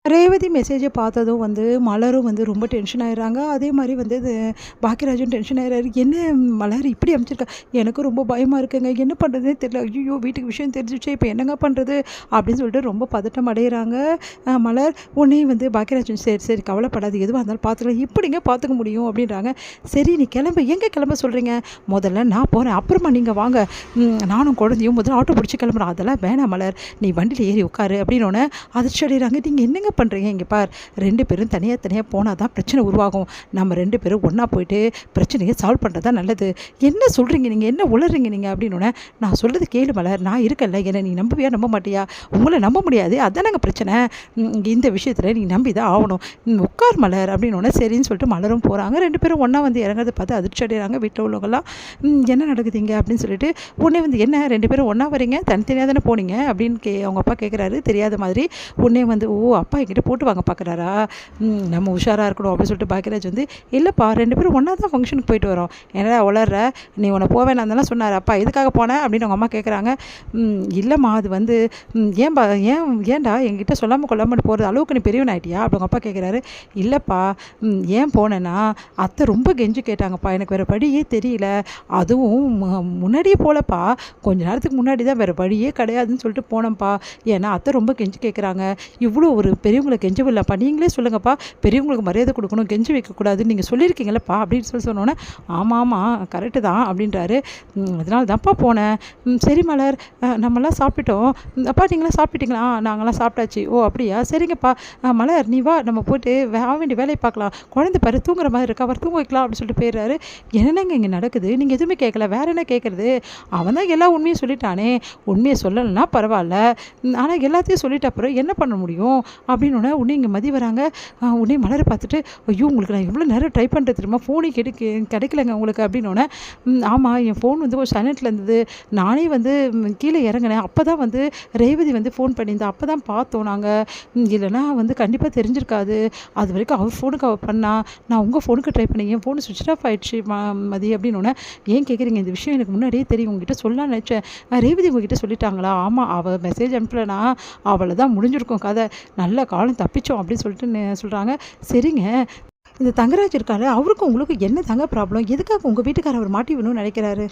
ரேவதி மெசேஜை பார்த்ததும் மலரும் ரொம்ப டென்ஷன் ஆயிடுறாங்க. அதே மாதிரி இது பாக்கியராஜும் டென்ஷன் ஆயிடுறாரு. என்ன மலர் இப்படி அனுப்பிச்சிருக்கா? எனக்கும் ரொம்ப பயமாக இருக்குங்க. என்ன பண்ணுறதுனே தெரியல. ஐயோ வீட்டுக்கு விஷயம் தெரிஞ்சிச்சு, இப்போ என்னங்க பண்ணுறது அப்படின்னு சொல்லிட்டு ரொம்ப பதட்டம் அடைகிறாங்க. மலர் உடனே பாக்கியராஜன் சரி சரி கவலைப்படாது, எதுவாக இருந்தாலும் பார்த்துக்கலாம், இப்படிங்க பார்த்துக்க முடியும் அப்படின்றாங்க. சரி நீ கிளம்பு, எங்கே கிளம்ப சொல்கிறீங்க? முதல்ல நான் போகிறேன், அப்புறமா நீங்கள் வாங்க. நானும் குழந்தையும் முதல்ல ஆட்டோ பிடிச்சி கிளம்புறேன். அதெல்லாம் வேணாம் மலர், நீ வண்டியில் ஏறி உட்காரு அப்படின்னோடனே அதிர்ச்சி அடைகிறாங்க. நீங்கள் என்னங்க பண்ணுறீங்க? இங்கே பார், 2 பேரும் தனியாக போனால் தான் பிரச்சனை உருவாகும். நம்ம 2 பேரும் ஒன்றா போயிட்டு பிரச்சனையை சால்வ் பண்ணுறது தான் நல்லது. என்ன சொல்கிறீங்க நீங்கள்? என்ன உளறீங்க நீங்கள் அப்படின்னோடனே, நான் சொல்கிறது கேளு மலர், நான் இருக்கல, என்னை நீ நம்புவியா நம்ப மாட்டியா? உங்களை நம்ப முடியாது, அதானங்க பிரச்சனை. இந்த விஷயத்தில் நீ நம்பி தான் ஆகணும். உட்கார் மலர் அப்படின்னோடனே சரின்னு சொல்லிட்டு மலரும் போகிறாங்க. 2 பேரும் ஒன்றா இறங்குறத பார்த்து அதிர்ச்சி அடைகிறாங்க வீட்டில் உள்ளவங்கலாம். என்ன நடக்குதுங்க அப்படின்னு சொல்லிட்டு உடனே என்ன 2 பேரும் ஒன்றா வரீங்க, தனித்தனியாக தானே போனீங்க அப்படின்னு அவங்க அப்பா கேட்குறாரு. தெரியாத மாதிரி உடனே ஓ அப்பா என்கிட்ட போட்டு வாங்க பார்க்குறாரா, நம்ம உஷாராக இருக்கணும் அப்படின்னு சொல்லிட்டு பாக்கியராஜ் இல்லைப்பா 2 பேரும் ஒன்றா தான் ஃபங்க்ஷனுக்கு போயிட்டு வரோம், என்னடா உளர்ற, நீ உன்னை போவேன் தானே சொன்னார் அப்பா, எதுக்காக போனேன் அப்படின்னு அவங்க அம்மா கேட்குறாங்க. இல்லைம்மா அது ஏன்பா ஏன்டா என்கிட்ட சொல்லாமல் கொள்ளாமல் போகிறது அளவுக்கு நீ பெரியவன் ஆகிட்டியா அப்படி அவங்க அப்பா கேட்குறாரு. இல்லைப்பா ஏன் போனேன்னா அத்தை ரொம்ப கெஞ்சி கேட்டாங்கப்பா, எனக்கு வேறு வழியே தெரியல, அதுவும் முன்னாடியே போலப்பா, கொஞ்ச நேரத்துக்கு முன்னாடி தான், வேறு வழியே கிடையாதுன்னு சொல்லிட்டு போனேன்ப்பா, ஏன்னா அத்தை ரொம்ப கெஞ்சி கேட்குறாங்க. இவ்வளோ ஒரு பெரியவங்களை கெஞ்சவில்லைப்பா, நீங்களே சொல்லுங்கப்பா, பெரியவங்களுக்கு மரியாதை கொடுக்கணும், கெஞ்சி வைக்கக்கூடாதுன்னு நீங்கள் சொல்லியிருக்கீங்களப்பா அப்படின்னு சொன்னோன்னே, ஆமாம் கரெக்டு தான் அப்படின்றாரு. அதனால தான்ப்பா போனேன். சரி மலர், நம்மளாம் சாப்பிட்டோம், அப்பா நீங்களாம் சாப்பிட்டீங்களா? நாங்களாம் சாப்பிட்டாச்சு. ஓ அப்படியா, சரிங்கப்பா. மலர் நீ வா, நம்ம போய்ட்டு வேண்டிய வேலையை பார்க்கலாம், குழந்தை பாரு தூங்குற மாதிரி இருக்கா, அவர் தூங்க வைக்கலாம் அப்படின்னு சொல்லிட்டு போயிடுறாரு. என்னங்க இங்கே நடக்குது? நீங்கள் எதுவுமே கேட்கல, வேற என்ன கேட்குறது? அவன் தான் எல்லா உண்மையும் சொல்லிட்டானே, உண்மையை சொல்லலைன்னா பரவாயில்ல, ஆனால் எல்லாத்தையும் சொல்லிட்ட அப்புறம் என்ன பண்ண முடியும் அப்படின்னு உடனே இங்கே மதி வராங்க. உடனே மலரை பார்த்துட்டு, ஐயோ உங்களுக்கு நான் எவ்வளோ நேரம் ட்ரை பண்ணுறது தெரியுமா, ஃபோனே கிடைக்கலங்க உங்களுக்கு அப்படின்னோடனே, ஆமாம் என் ஃபோன் ஒரு சைலண்ட்டில் இருந்தது, நானே கீழே இறங்கினேன், அப்போ தான் ரேவதி ஃபோன் பண்ணியிருந்தா, அப்போ தான் பார்த்தோம் நாங்கள், இல்லைனா கண்டிப்பாக தெரிஞ்சிருக்காது, அது வரைக்கும் அவர் ஃபோனுக்கு அவள் பண்ணா, நான் உங்கள் ஃபோனுக்கு ட்ரை பண்ணேன், என் ஃபோனு சுவிட்ச் ஆஃப் ஆகிடுச்சு மதி அப்படின்னோடனே, ஏன் கேட்குறீங்க, இந்த விஷயம் எனக்கு முன்னாடியே தெரியும், உங்ககிட்ட சொல்லலாம்னு நினச்சேன், ரேவதி உங்ககிட்ட சொல்லிட்டாங்களா? ஆமாம் அவள் மெசேஜ் அனுப்பலைனா அவளை தான் முடிஞ்சிருக்கும் கதை, நல்ல காலம் தப்பிச்சோம் அப்படின்னு சொல்லிட்டு சொல்கிறாங்க. சரிங்க, இந்த தங்கராஜ் இருக்காரு, அவருக்கும் உங்களுக்கும் என்ன தங்க ப்ராப்ளம்? எதுக்காக உங்கள் வீட்டுக்காரர் அவர் மாட்டி வேணும்னு நினைக்கிறாரு?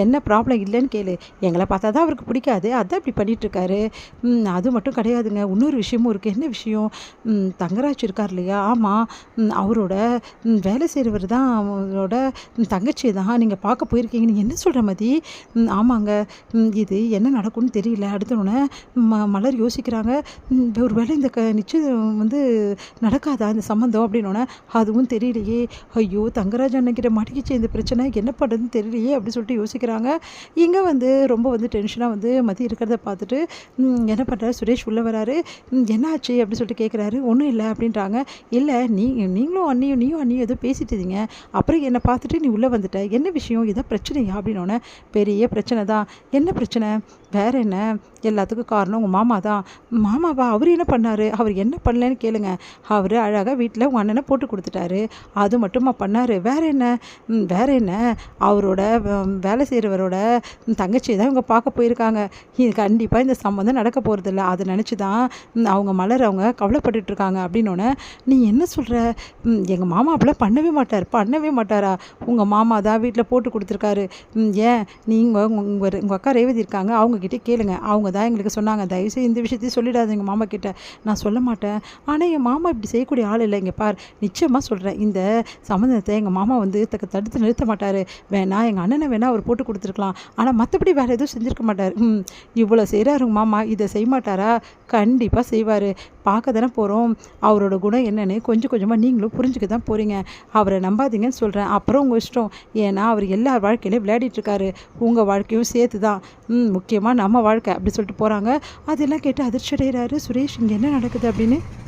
என்ன ப்ராப்ளம் இல்லைன்னு கேளு, எங்களை பார்த்தா தான் அவருக்கு பிடிக்காது, அதான் இப்படி பண்ணிகிட்ருக்காரு. அது மட்டும் கிடையாதுங்க, இன்னொரு விஷயமும் இருக்குது. என்ன விஷயம்? தங்கராஜ் இருக்கார் இல்லையா, ஆமாம், அவரோட வேலை செய்கிறவர் தான் அவரோட தங்கச்சி தான் நீங்கள் பார்க்க போயிருக்கீங்க. நீங்கள் என்ன சொல்கிற மதி? ஆமாங்க, இது என்ன நடக்கும்னு தெரியல. அடுத்தோடனே மலர் யோசிக்கிறாங்க, ஒரு வேளை இந்த நிச்சயம் நடக்காதா இந்த சம்மந்தம் அப்படின்னோடனே, அதுவும் தெரியலையே, ஐயோ தங்கராஜ் அண்ணன்கிட்ட மாட்டிக்கிச்சு இந்த பிரச்சனை, என்ன பண்ணுறதுன்னு தெரியலையே அப்படி சொல்லிட்டு யோசிக்கிறாங்க. இங்கே ரொம்ப டென்ஷனாக மதி இருக்கிறத பார்த்துட்டு என்ன பண்ணுறாரு, சுரேஷ் உள்ளே வராரு. என்னாச்சு அப்படின்னு சொல்லிட்டு கேட்குறாரு. ஒன்றும் இல்லை அப்படின்றாங்க. இல்லை நீங்களும் நீயும் ஏதோ பேசிட்டு இருந்தீங்க, அப்புறம் என்னை பார்த்துட்டு நீ உள்ளே வந்துட்ட, என்ன விஷயம், இதை பிரச்சனையா அப்படின்னோடனே, பெரிய பிரச்சனை தான். என்ன பிரச்சனை? வேறு என்ன, எல்லாத்துக்கும் காரணம் உங்கள் மாமா தான். மாமாவா? அவர் என்ன பண்ணார்? அவர் என்ன பண்ணலன்னு கேளுங்க, அவர் அழகாக வீட்டில் உங்கள் அண்ணனை போட்டு கொடுத்துட்டாரு, அது மட்டுமா பண்ணார்? வேறு என்ன, அவரோட வேலை செய்கிறவரோட தங்கச்சி தான் இவங்க பார்க்க போயிருக்காங்க. இது கண்டிப்பாக இந்த சம்மந்தம் நடக்க போகிறதில்ல, அதை நினச்சி தான் அவங்க மலர் அவங்க கவலைப்பட்டுருக்காங்க அப்படின்னோடனே, நீ என்ன சொல்கிற? எங்கள் மாமா அப்படிலாம் பண்ணவே மாட்டாரா? உங்கள் மாமா தான் வீட்டில் போட்டு கொடுத்துருக்காரு. ஏன் நீங்கள் உங்கள் அக்கா ரேவதி இருக்காங்க, அவங்கக்கிட்ட கேளுங்க, அவங்க தான் எங்களுக்கு சொன்னாங்க, தயவுசெய்து இந்த விஷயத்தையும் சொல்லிடாது எங்கள் மாமா கிட்ட. நான் சொல்ல மாட்டேன், ஆனால் என் மாமா இப்படி செய்யக்கூடிய ஆள் இல்லை. இங்கே பார், நிச்சயமாக சொல்கிறேன், இந்த சம்மந்தத்தை எங்கள் மாமா தடுத்து நிறுத்த மாட்டார். வேணா எங்கள் அண்ணனை வேணால் அவர் போட்டு கொடுத்துருக்கலாம், ஆனால் மற்றபடி வேறு எதுவும் செஞ்சுருக்க மாட்டார். இவ்வளோ செய்கிறாரு உங்கள் மாமா, இதை செய்ய மாட்டாரா? கண்டிப்பாக செய்வார். பார்க்க தானே போகிறோம், அவரோட குணம் என்னென்னு கொஞ்சம் கொஞ்சமாக நீங்களும் புரிஞ்சுக்க தான் போகிறீங்க. அவரை நம்பாதீங்கன்னு சொல்கிறேன், அப்புறம் உங்கள் இஷ்டம். ஏன்னா அவர் எல்லார் வாழ்க்கையிலையும் விளையாடிட்டுருக்காரு, உங்கள் வாழ்க்கையும் சேர்த்து தான், முக்கியமாக நம்ம வாழ்க்கை அப்படி சொல்லிட்டு போகிறாங்க. அதெல்லாம் கேட்டு அதிர்ச்சி அடைகிறாரு சுரேஷ். இங்கே என்ன நடக்குது அப்படின்னு.